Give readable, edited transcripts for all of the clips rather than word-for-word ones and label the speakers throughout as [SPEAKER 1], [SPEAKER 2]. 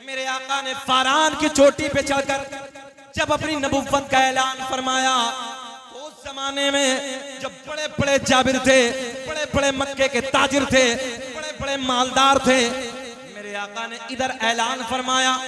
[SPEAKER 1] मेरे आका ने फारान की चोटी पे चढ़कर जब अपनी नबुव्वत का ऐलान फरमाया, तो उस जमाने में जब बड़े बड़े जाबिर थे, बड़े बड़े मक्के के ताजिर थे, बड़े बड़े मालदार थे, मेरे आका ने इधर ऐलान फरमाया,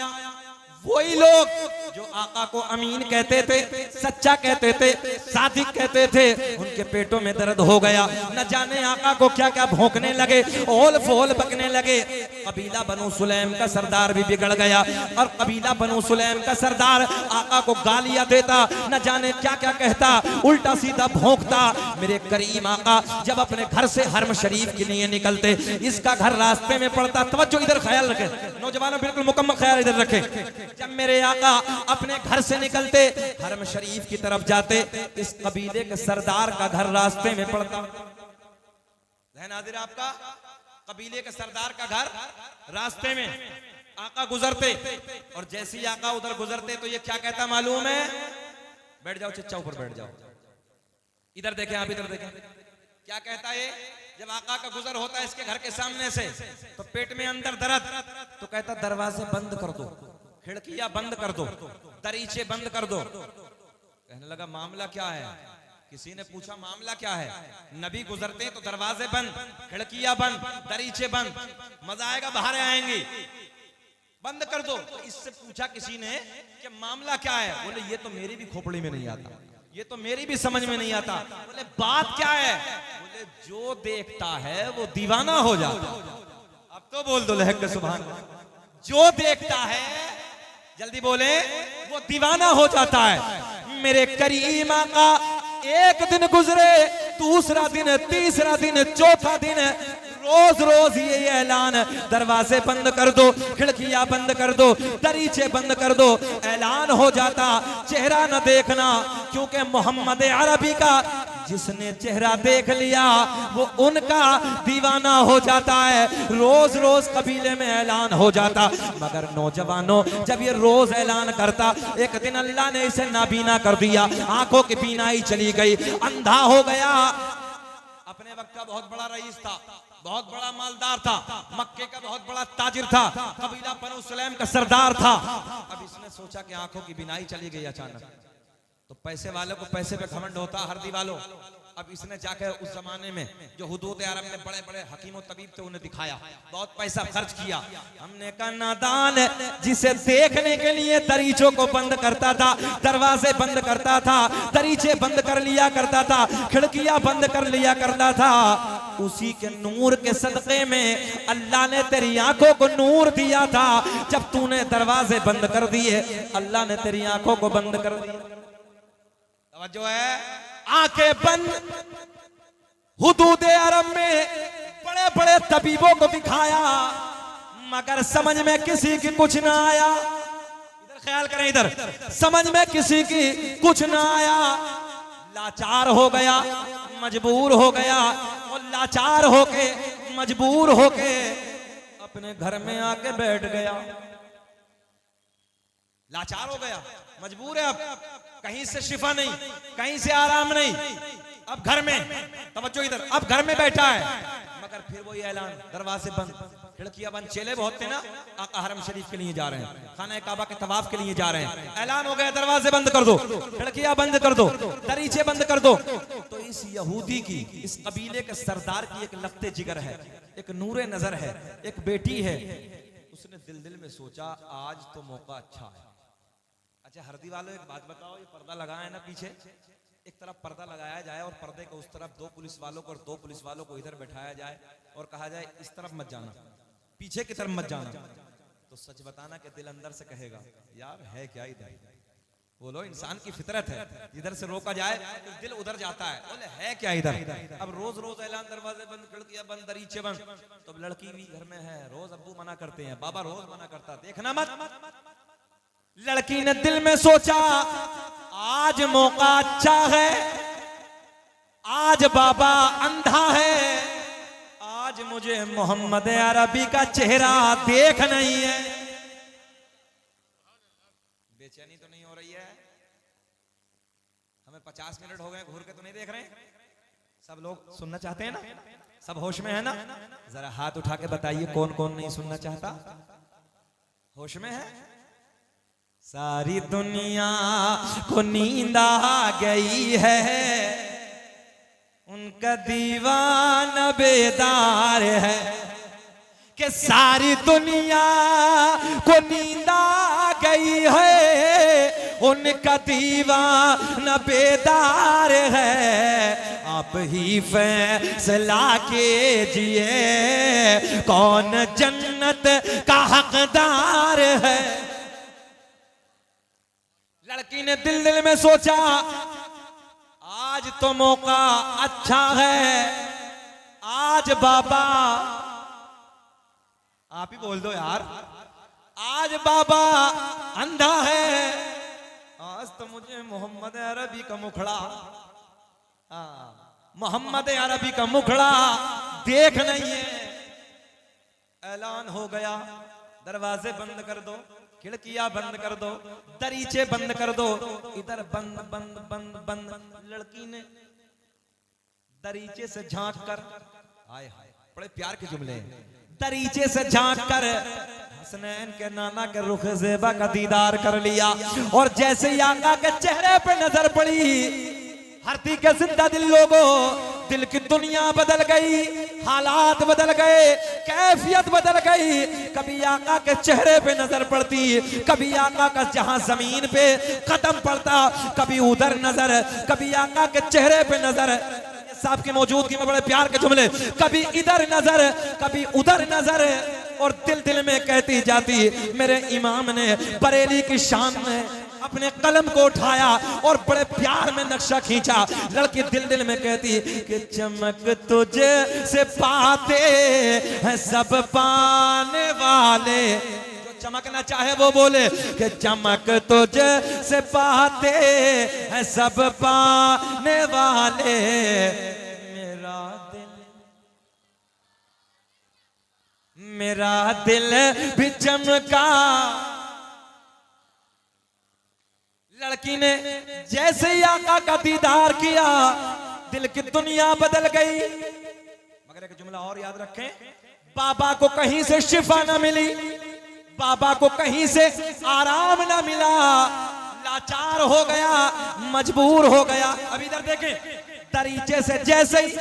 [SPEAKER 1] वही लोग जो आका को अमीन कहते थे, सच्चा कहते थे, सादिक कहते थे, उनके पेटों में दर्द हो गया। न जाने आका को क्या क्या भौंकने लगे, ओल फोल बकने लगे। कबीला बनु सुलैम का सरदार भी बिगड़ गया और कबीला बनु सुलैम का सरदार आका को गालियां देता, न जाने क्या क्या कहता, उल्टा सीधा भौंकता। मेरे करीम आका जब अपने घर से हरम शरीफ के लिए निकलते, इसका घर रास्ते में पड़ता। तवज्जो, इधर ख्याल रखे नौजवानों, बिल्कुल मुकम्मल ख्याल इधर रखे। जब मेरे आका अपने घर से निकलते, हरम शरीफ की तरफ जाते, इस कबीले के सरदार का घर रास्ते में पड़ता। नाज़िर आपका कबीले के सरदार का घर रास्ते में, आका गुजरते और जैसे ही आका उधर गुजरते तो ये क्या कहता मालूम है? बैठ जाओ चच्चा, ऊपर बैठ जाओ। इधर देखें आप, इधर देखें क्या कहता है। जब आका का गुजर होता है इसके घर के सामने से, तो पेट में अंदर दर्द, तो कहता दरवाजे बंद कर दो, खिड़कियां बंद कर दो, दरीचे बंद कर दो। कहने लगा मामला क्या है? किसी ने पूछा मामला क्या है? नबी गुजरते तो दरवाजे बंद, खिड़कियां बंद, दरीचे बंद, मजा आएगा, बाहर आएंगे, बंद कर दो। तो इससे पूछा किसी ने कि मामला क्या है? बोले ये तो मेरी भी खोपड़ी में नहीं आता, ये तो मेरी भी समझ में नहीं आता। बोले बात क्या है? बोले जो देखता है वो दीवाना हो जाता। अब तो बोल दो लहक सुभान। जो देखता है, जल्दी बोले, वो दीवाना हो जाता है। मेरे करीम आका एक दिन गुजरे, दूसरा दिन, तीसरा दिन, चौथा दिन, रोज रोज ये ऐलान, दरवाजे बंद कर दो, खिड़कियां बंद कर दो, दरीचे बंद कर दो। ऐलान हो जाता चेहरा न देखना, क्योंकि मोहम्मद अरबी का जिसने चेहरा देख लिया वो उनका दीवाना हो जाता है। रोज रोज कबीले में ऐलान हो जाता। मगर नौजवानों, जब ये रोज ऐलान करता, एक दिन अल्लाह ने इसे नाबीना कर दिया, आंखों की बीनाई चली गई, अंधा हो गया। अपने वक्त का बहुत बड़ा रईस था, बहुत बड़ा मालदार था, मक्के का बहुत बड़ा ताजिर था, कबीला बनु सुलैम का सरदार था। अब इसने सोचा कि आंखों की बीनाई चली गई अचानक, तो पैसे वालों को पैसे पे घमंड होता, हरदी वालों। अब इसने जाकर उस जमाने में जो हुदूद अरब में बड़े बड़े हकीम और तबीब थे उन्हें दिखाया, बहुत पैसा खर्च किया। हमने कहा नादान जिसे देखने के लिए दरीचों को बंद करता था, दरवाजे बंद करता था, दरीचे बंद कर लिया करता था, खिड़कियां बंद कर लिया करता था, उसी के नूर के सदक़े में अल्लाह ने तेरी आंखों को नूर दिया था। जब तूने दरवाजे बंद कर दिए, अल्लाह ने तेरी आंखों को बंद कर दिया। जो है आंखें बंद, हुदूद अरब में बड़े बड़े तबीबों को दिखाया, मगर समझ में किसी की कुछ ना आया। इधर ख्याल करें, इधर समझ में किसी की कुछ ना आया। लाचार हो गया, मजबूर हो गया, और लाचार होके मजबूर होके अपने घर में आके बैठ गया। लाचार हो गया, मजबूर है, अब कहीं से शिफा नहीं, कहीं से आराम नहीं। अब घर में, तवज्जो इधर, अब घर में बैठा है, मगर फिर वही ऐलान, दरवाजे बंद, खिड़कियां बंद। चेले बहुत थे ना, आका हरम शरीफ के लिए जा रहे हैं, खाना काबा के तवाफ के लिए जा रहे हैं। ऐलान हो गया दरवाजे बंद कर दो, खिड़कियां बंद कर दो, दरीचे बंद कर दो। तो इस यहूदी की, इस कबीले के सरदार की एक लख्ते जिगर है, एक नूरे नजर है, एक बेटी है। उसने दिल दिल में सोचा आज तो मौका अच्छा है। अच्छा हरदी वालों, एक बात बताओ, ये पर्दा लगाया है ना पीछे, एक तरफ पर्दा लगाया जाए और पर्दे के उस तरफ दो पुलिस वालों को और दो पुलिस वालों को इधर बैठाया जाए और कहा जाए इस तरफ मत जाना, पीछे की तरफ मत जाना, तो सच बताना कि दिल अंदर से कहेगा यार है क्या इधर। बोलो, इंसान की फितरत है, इधर से रोका जाए तो दिल उधर जाता है, बोले है क्या इधर। अब रोज रोज ऐलान, दरवाजे बंद, खिड़कियां बंद, दरीचे बंद। तो लड़की भी घर में है, रोज अब्बू मना करते हैं, बाबा रोज मना करता, देखना मत। लड़की ने दिल में सोचा आज मौका अच्छा है, आज बाबा अंधा है, आज मुझे मोहम्मद अरबी का चेहरा देख नहीं है। बेचैनी तो नहीं हो रही है? हमें 50 मिनट हो गए घूर के, तो नहीं देख रहे? सब लोग सुनना चाहते हैं ना? सब होश में है ना? जरा हाथ उठा के बताइए कौन कौन नहीं सुनना चाहता। होश में है? सारी दुनिया को नींद आ गई है, उनका दीवाना बेदार है। कि सारी दुनिया को नींद आ गई है, उनका दीवाना बेदार है। आप ही फैसला कीजिए कौन जन्नत का हकदार है। लड़की ने दिल दिल में सोचा आज तो मौका अच्छा है, आज बाबा आप ही बोल दो यार, आज बाबा अंधा है, आज तो मुझे मोहम्मद अरबी का मुखड़ा, मोहम्मद अरबी का मुखड़ा देख नहीं है। ऐलान हो गया, दरवाजे बंद कर दो, खिड़कियां बंद कर दो, दरीचे बंद कर दो, इधर बंद बंद बंद बंद। लड़की ने दरीचे से झांक कर, हाय हाय बड़े प्यार के जुमले, दरीचे से झांक कर हसनैन के नाना के रुख ज़ेबा का दीदार कर लिया। और जैसे ही आका के चेहरे पे नजर पड़ी, हरती के जिंदा दिल लोगों, दिल की दुनिया बदल गई, हालात बदल गए, कैफियत बदल गई। कभी आका के चेहरे पे नजर पड़ती, कभी आका का जहां जमीन पे कदम पड़ता, कभी उधर नजर, कभी आका के चेहरे पे नजर, साहब की मौजूदगी में बड़े प्यार के जुमले, कभी इधर नजर कभी उधर नजर। और दिल दिल में कहती जाती, मेरे इमाम ने बरेली की शान में अपने कलम को उठाया और बड़े प्यार में नक्शा खींचा। लड़की दिल दिल में कहती कि चमक तुझे से पाते हैं सब पाने वाले, जो चमकना चाहे वो बोले कि चमक तुझे से पाते हैं सब पाने वाले। मेरा दिल भी चमका। लड़की ने जैसे ही आका का दीदार किया, दिल की दुनिया बदल गई। मगर एक जुमला और याद रखें, बाबा को कहीं से शिफा ना मिली, बाबा को कहीं से आराम ना मिला, लाचार हो गया, मजबूर हो गया। अब इधर देखें, दरीचे से जैसे ही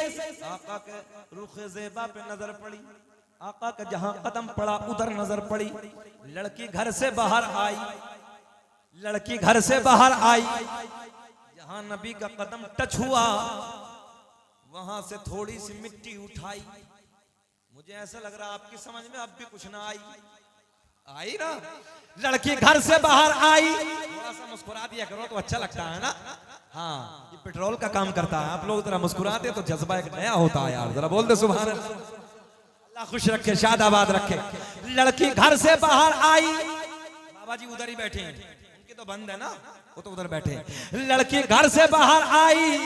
[SPEAKER 1] आका के रुख ज़ेबा पे नजर पड़ी, आका का जहां कदम पड़ा उधर नजर पड़ी। लड़की घर से बाहर आई, लड़की घर से बाहर आई, जहां नबी का कदम टच हुआ वहां से थोड़ी सी मिट्टी उठाई। मुझे ऐसा लग रहा आपकी समझ में अब भी कुछ ना आई ना। लड़की घर से बाहर आई, थोड़ा सा मुस्कुरा दिया करो तो अच्छा लगता है ना। हाँ, ये पेट्रोल का काम करता है। आप लोग जरा मुस्कुराते तो जज्बा एक नया होता है यार। जरा बोल दे सुभान अल्लाह। खुश रखे, शादाबाद रखे। लड़की घर से बाहर आई, बाबा जी उधर ही बैठे हैं, उनकी तो बंद है ना, वो तो उधर बैठे हैं। लड़की घर से बाहर आई,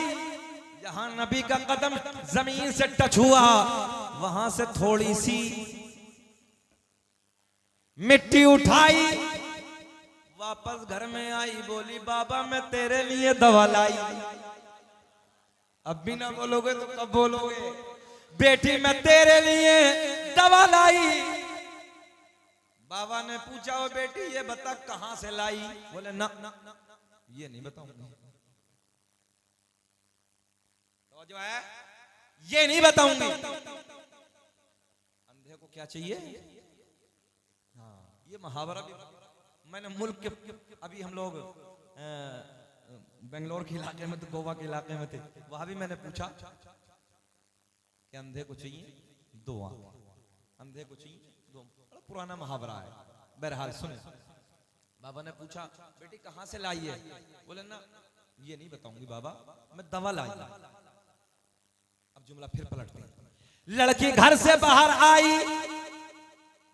[SPEAKER 1] जहां नबी का कदम जमीन से टच हुआ वहां से थोड़ी सी मिट्टी उठाई, वापस घर में आई, बोली बाबा मैं तेरे लिए दवा लाई। अब भी ना बोलोगे तो कब बोलोगे? बेटी मैं तेरे लिए दवा लाई। बाबा ने पूछा, वो बेटी ये बता कहां से लाई? बोले ना ये नहीं बताऊंगी। तो जो है ये नहीं बताऊंगी। अंधे को क्या चाहिए? हाँ, ये मुहावरा भी मैंने मुल्क के, अभी हम लोग बेंगलोर के इलाके में थे, गोवा के इलाके में थे, वहां भी मैंने पूछा कि अंधे को चाहिए दो आंख, अंधे को चाहिए दो। बड़ा पुराना मुहावरा है। बहरहाल सुने, बाबा ने पूछा बेटी कहां से लाई है? बोले ना ये नहीं बताऊंगी बाबा, मैं दवा लाई। अब जुमला फिर पलटते हैं। लड़की घर से बाहर आई,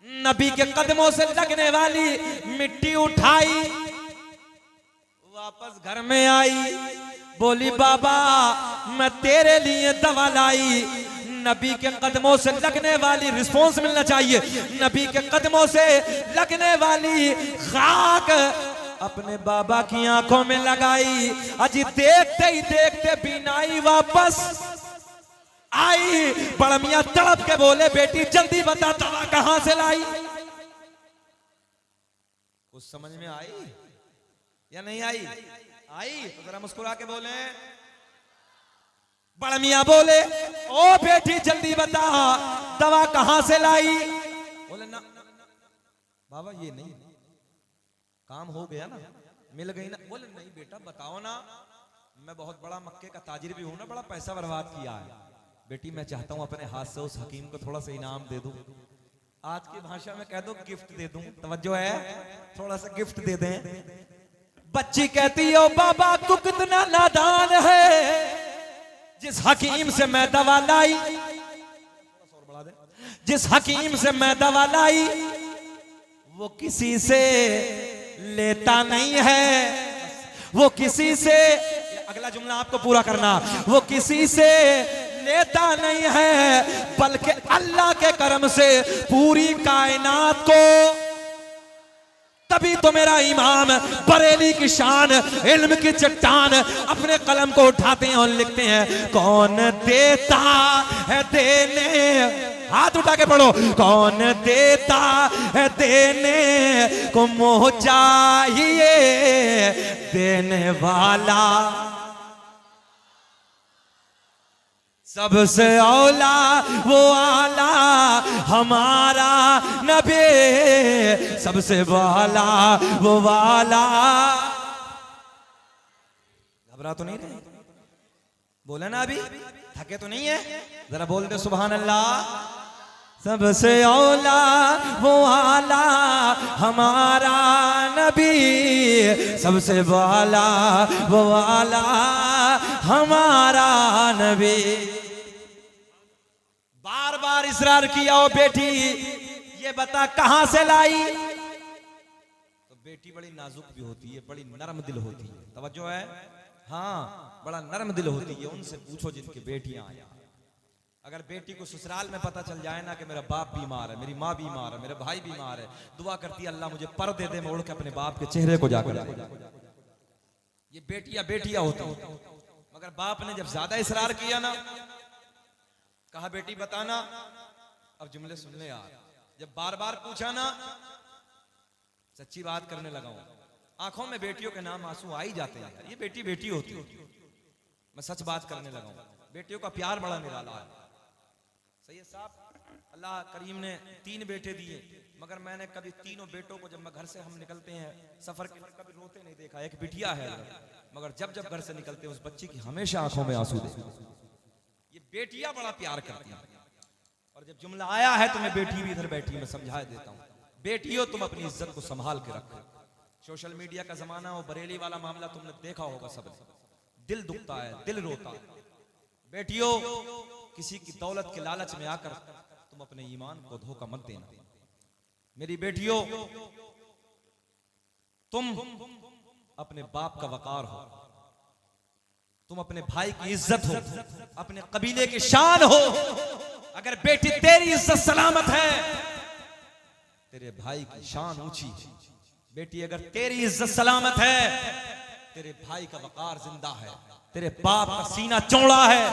[SPEAKER 1] नबी के कदमों से लगने वाली मिट्टी उठाई, वापस घर में आई, बोली बाबा मैं तेरे लिए दवा लाई। नबी के कदमों से लगने वाली रिस्पॉन्स मिलना चाहिए। नबी के कदमों से लगने वाली खाक अपने बाबा की आंखों में लगाई। अजी देखते ही देखते बीनाई वापस आई। बड़ा मियां तड़प के बोले बेटी जल्दी बता दवा कहां से लाई? कुछ समझ में आई या नहीं आई? आई तो जरा मुस्कुरा के बोले। बड़ा मियां बोले, ओ बेटी जल्दी बता दवा कहां से लाई? बोले ना बाबा ये नहीं, काम हो गया ना, मिल गई ना। बोले नहीं बेटा बताओ ना, मैं बहुत बड़ा मक्के का ताजिर भी हूं ना, बड़ा पैसा बर्बाद किया है। बेटी मैं चाहता हूं अपने हाथ से उस हकीम को थोड़ा सा इनाम दे दूं, आज की भाषा में कह दो गिफ्ट दे दूं। तवज्जो है, थोड़ा सा गिफ्ट दे दें। बच्ची कहती हो बाबा तू कितना नादान है, जिस हकीम से मैं दवा लाई, जिस हकीम से मैं दवा लाई वो किसी से लेता नहीं है, वो किसी से, अगला जुमला आपको पूरा करना, वो किसी से लेता नहीं है, बल्कि अल्लाह के करम से पूरी कायनात को। तभी तो मेरा इमाम बरेली की शान, इल्म की चट्टान, अपने कलम को उठाते हैं और लिखते हैं, कौन देता है देने, हाथ उठा के पढ़ो, कौन देता है देने को मोह चाहिए देने वाला, सबसे औला वो आला हमारा नबी, सबसे वाला वो वाला। घबरा तो नहीं रहे? बोले ना अभी, थके तो नहीं है? जरा बोल दे सुभान अल्लाह। सबसे औला वो आला हमारा नबी, सबसे वाला वो वाला हमारा नबी। बार बार इसरार किया, ओ बेटी ये बता कहां से लाई? तो बेटी बड़ी नाजुक भी होती है, बड़ी नरम दिल होती है। तवज्जो है, हाँ बड़ा नरम दिल होती है। उनसे पूछो जिनकी बेटियां आया। अगर बेटी को ससुराल में पता चल जाए ना कि मेरा बाप बीमार है, मेरी माँ बीमार है, मेरा भाई बीमार है, दुआ करती है अल्लाह मुझे पर दे दे, मैं उड़ के अपने बाप के चेहरे को जाकर। ये बेटियां बेटियां होती हैं। मगर बाप ने जब ज्यादा इसरार किया ना, कहा बेटी बताना, अब जुमले सुन ले यार, जब बार बार पूछा ना, सच्ची बात करने लगा हूं, आंखों में बेटियों के नाम आंसू आ ही जाते हैं। ये बेटी बेटी होती है, मैं सच बात करने लगा हूं। बेटियों का प्यार बड़ा निराला है। सैयद साहब, अल्लाह करीम ने 3 बेटे दिए, मगर मैंने कभी तीनों बेटों को, जब मैं घर से हम निकलते हैं सफर के लिए, कभी रोते नहीं देखा। एक बिटिया है, मगर जब जब घर से निकलते हैं उस बच्ची की हमेशा आंखों में आंसू देखते। ये बेटियां बड़ा प्यार करती हैं। और जब जुमला आया है तो मैं बेटी भी इधर बैठी, मैं समझा देता हूं। बेटियों तुम अपनी इज्जत को संभाल के रखो। सोशल मीडिया का जमाना, वो बरेली वाला मामला तुमने देखा होगा, सब दिल दुखता है, दिल रोता है। बेटियों किसी की दौलत के लालच में आकर तुम अपने ईमान को धोखा मत देना। मेरी बेटियों तुम अपने बाप का वकार हो, तुम अपने भाई की इज्जत हो, अपने कबीले की शान हो। अगर बेटी तेरी इज्जत सलामत है, तेरे भाई की शान ऊंची है। बेटी अगर तेरी इज्जत सलामत है, तेरे भाई का वकार जिंदा है, तेरे बाप का सीना चौड़ा है,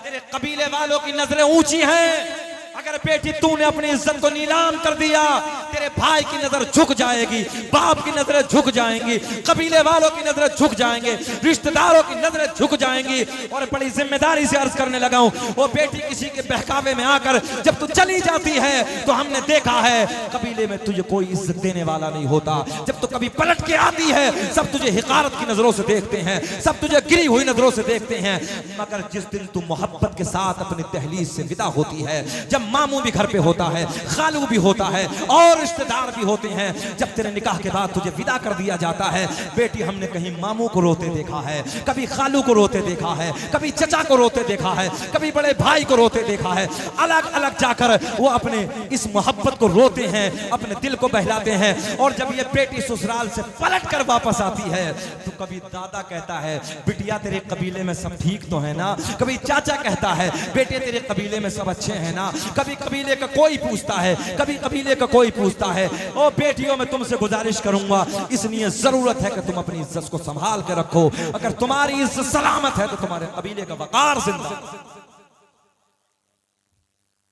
[SPEAKER 1] तेरे कबीले वालों की नजरें ऊंची हैं। अगर बेटी तूने अपनी इज्जत को नीलाम कर दिया, तेरे भाई की नजर झुक जाएगी, बाप की नजरें झुक जाएंगी, कबीले वालों की नजरें झुक जाएंगे, रिश्तेदारों की नजरें झुक जाएंगी। और बड़ी जिम्मेदारी से अर्ज करने लगा हूं, वो बेटी किसी के बहकावे में आकर जब तू चली जाती है तो हमने देखा है कबीले में तुझे कोई इज्जत देने वाला नहीं होता। जब तू कभी पलट के आती है सब तुझे हिकारत की नजरों से देखते हैं, सब तुझे गिरी हुई नजरों से देखते हैं। मगर जिस दिन तू मोहब्बत के साथ अपनी दहलीज से विदा होती है, जब मामू भी घर पे होता है, खालू भी होता है और रिश्तेदार भी होते हैं, जब तेरे निकाह के बाद तुझे विदा कर दिया जाता है, बेटी हमने कहीं मामू को रोते देखा है, कभी खालू को रोते देखा है, कभी चचा को रोते देखा है, कभी बड़े भाई को रोते देखा है। अलग अलग जाकर वो अपने इस मोहब्बत को रोते हैं, अपने दिल को बहलाते हैं। और जब ये बेटी ससुराल से पलट कर वापस आती है तो कभी दादा कहता है बिटिया तेरे कबीले में सब ठीक तो है ना, कभी चाचा कहता है बेटे तेरे कबीले में सब अच्छे हैं ना, कभी कबीले का कोई पूछता है, कभी कबीले का कोई पूछता है। ओ बेटियों मैं तुमसे गुजारिश करूंगा, इसलिए जरूरत है कि तुम अपनी इज्जत को संभाल के रखो। अगर तुम्हारी इज्जत सलामत है तो तुम्हारे कबीले का वकार जिंदा।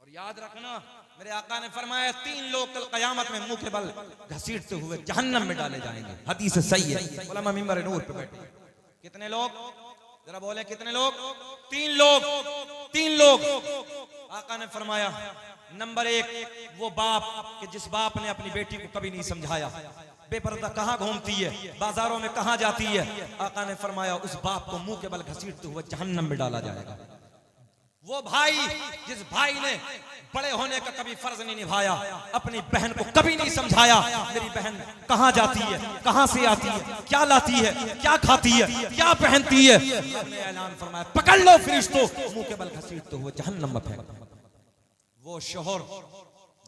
[SPEAKER 1] और याद रखना मेरे आका ने फरमाया 3 लोग कल कयामत में मुंह के बल घसीटते हुए जहन्नम में डाले जाएंगे। हदीस सही है। उलमा मिंबर नूर पे बैठे। कितने लोग, जरा बोले कितने लोग? 3 लोग। 3 लोग। आका ने फरमाया नंबर 1 वो बाप कि जिस बाप ने अपनी बेटी को कभी नहीं समझाया, बेपर्दा कहां घूमती है, बाजारों में कहां जाती है। आका ने फरमाया उस बाप को मुंह के बल घसीटते हुए जहन्नम में डाला जाएगा। वो भाई जिस भाई ने बड़े होने का कभी फर्ज नहीं निभाया, अपनी बहन को कभी नहीं समझाया मेरी बहन कहां जाती है, कहां से आती है, क्या लाती है, क्या खाती है, क्या पहनती है। हमने ऐलान फरमाया पकड़ लो फरिश्तों, मुंह के बल घसीटते हुए जहन्नम में फेंक। वो शोहर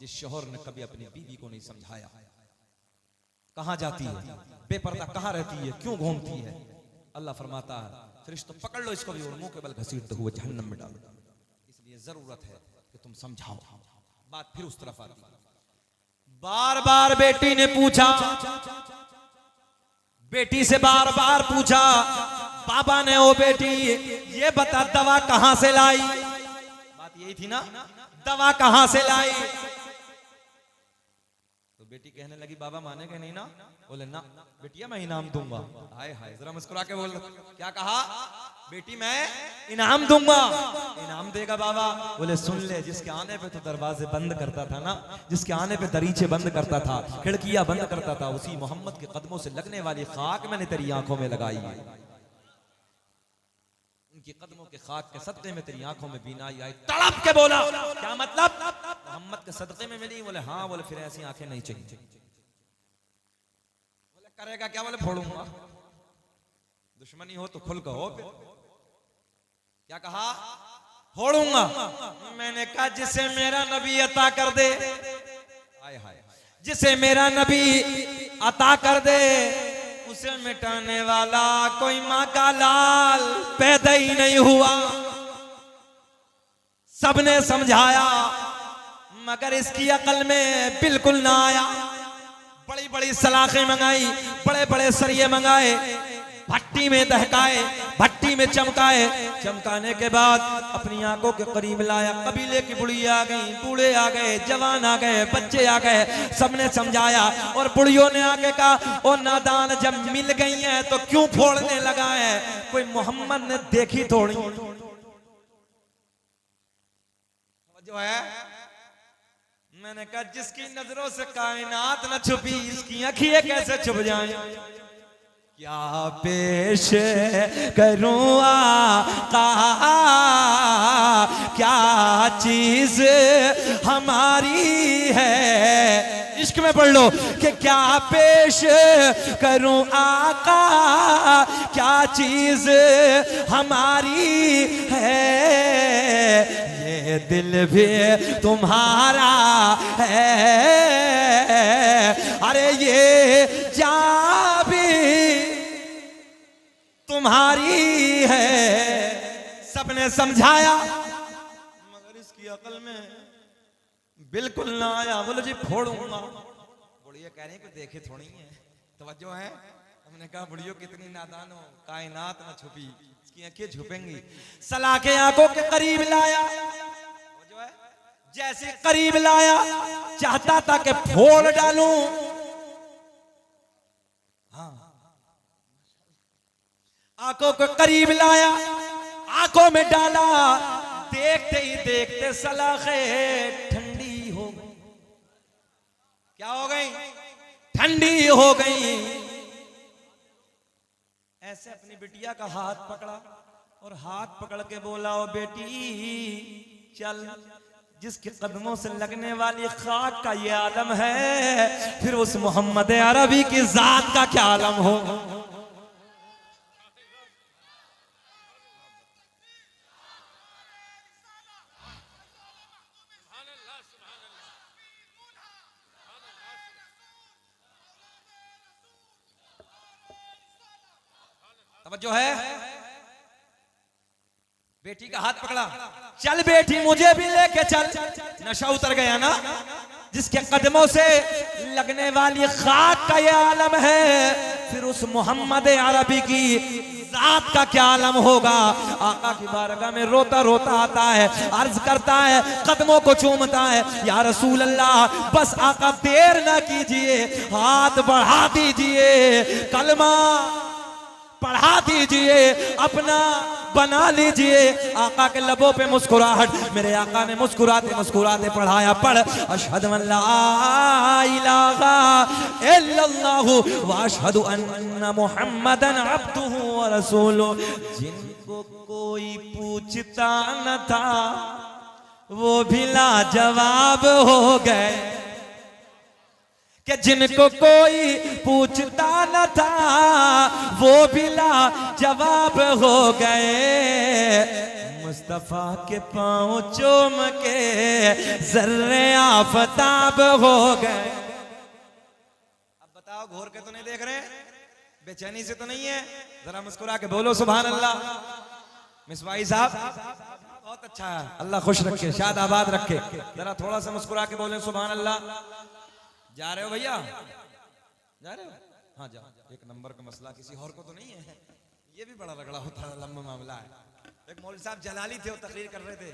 [SPEAKER 1] जिस शोहर ने कभी अपनी बीवी को नहीं समझाया, कहां जाती है, बेपर्दा कहां रहती है, क्यों घूमती है, अल्लाह फरमाता है फरिश्तों पकड़ लो इसको भी और मुंह के बल घसीटते हुए जहन्नम में डालो। इसलिए जरूरत है कि तुम समझाओ। बात फिर उस तरफ आती है। बार बार बेटी ने पूछा, बेटी से बार बार पूछा, बाबा ने ओ बेटी ये बता दवा कहां से लाई। बात यही थी ना, दवा कहां से लाई। तो बेटी कहने लगी बाबा मानेंगे नहीं ना। बोले ना बेटिया मैं इनाम दूंगा। हाय हाय जरा मुस्कुरा के बोल। क्या कहा? बेटी मैं इनाम दूंगा। इनाम देगा बाबा? बोले सुन ले, जिसके आने पे तो दरवाजे बंद करता था ना, जिसके आने पे दरीचे बंद करता था, खिड़कियां बंद करता था, उसी मोहम्मद के कदमों से लगने वाली खाक मैंने तेरी आंखों में लगाई है। उनकी कदमों के खाक के सदके में तेरी आंखों में बीनाई आई। तड़प के बोला क्या मतलब? मोहम्मद के सदके में मिली। बोले हाँ। बोले फिर ऐसी आंखें नहीं चाहिए। बोले करेगा क्या? बोले फोड़ूंगा। दुश्मनी हो तो खुल कहो। क्या कहा? फोड़ूंगा। मैंने कहा जिसे मेरा नबी अता कर दे, हाय हाय, जिसे मेरा नबी अता कर दे उसे मिटाने वाला कोई माँ का लाल पैदा ही नहीं हुआ। सबने समझाया मगर इसकी अकल में बिल्कुल ना आया। बड़ी बड़ी सलाखें मंगाई, बड़े बड़े सरिये मंगाए, भट्टी में दहकाए, भट्टी में चमकाए। चमकाने के बाद अपनी आंखों के करीब लाया। कबीले की बुढ़िया आ गई, बूढ़े आ गए, जवान आ गए, बच्चे आ गए, सबने समझाया। और बुढ़ियों ने आके कहा ओ नादान जब मिल गई हैं तो क्यों फोड़ने लगा है? कोई मोहम्मद ने देखी थोड़ी जो है। मैंने कहा जिसकी नजरों से कायनात न छुपी इसकी आंखें कैसे छुप जाएं? क्या पेश करूं आका, क्या चीज हमारी है। इश्क में पढ़ लो कि क्या पेश करूं आका, क्या चीज हमारी है। ये दिल भी तुम्हारा है, अरे ये जान भी तुम्हारी है। सबने समझाया मगर इसकी अकल में बिल्कुल ना आया। बोलो जी फोड़ूंगा। बुढ़िया कह रही कि देखे थोड़ी है, तवज्जो है। हमने कहा बुढ़ियो कितनी नादान हो, कायनात में छुपी इसकी आंखें छुपेंगी। सलाखे आंखों के करीब लाया, जो है जैसे करीब लाया चाहता था कि फोड़ डालूं। हाँ आंखों को करीब लाया, आंखों में डाला, देखते ही देखते सलाखे ठंडी हो गई। क्या हो गई? ठंडी हो गई। ऐसे अपनी बिटिया का हाथ पकड़ा और हाथ पकड़ के बोला ओ बेटी चल, जिसके कदमों से लगने वाली खाक का ये आलम है, फिर उस मोहम्मद अरबी की जात का क्या आलम हो। जो है बेटी का हाथ पकड़ा, चल बेटी मुझे भी लेके चल। नशा उतर गया ना, जिसके कदमों से लगने वाली खाक का ये आलम है, फिर उस मोहम्मद अरबी की जात का क्या आलम होगा। आका की बारगाह में रोता रोता आता है, अर्ज करता है, कदमों को चूमता है, या रसूल अल्लाह बस आका देर ना कीजिए, हाथ बढ़ा दीजिए, कलमा पढ़ा दीजिए, अपना बना लीजिए। आका के लबों पे मुस्कुराहट, मेरे आका ने मुस्कुराते मुस्कुराते पढ़ाया, पढ़ अशहदु अल्ला इलाहा इल्लल्लाहु व अशहदु अन्ना मुहम्मदन अब्दुहु व रसूलुहु। जिनको कोई पूछता न था वो भी लाजवाब हो गए, कि जिनको कोई पूछता न था वो भी लाजवाब हो गए। मुस्तफा के पांव चूम के जर्रे आफताब हो गए। अब बताओ, घोर के तो नहीं देख रहे, बेचैनी से तो नहीं है? जरा मुस्कुरा के बोलो सुभान अल्लाह। मिसवाई साहब बहुत अच्छा है, अल्लाह खुश रखे, शाद आबाद रखे। जरा थोड़ा सा मुस्कुरा के बोले सुभान अल्लाह। जा रहे हो भैया, जा रहे हो? हाँ जाओ। एक नंबर का मसला, किसी और को तो नहीं है? ये भी बड़ा रगड़ा होता है, लंबा मामला है। एक मौलवी साहब जलाली थे, वो तकरीर कर रहे थे।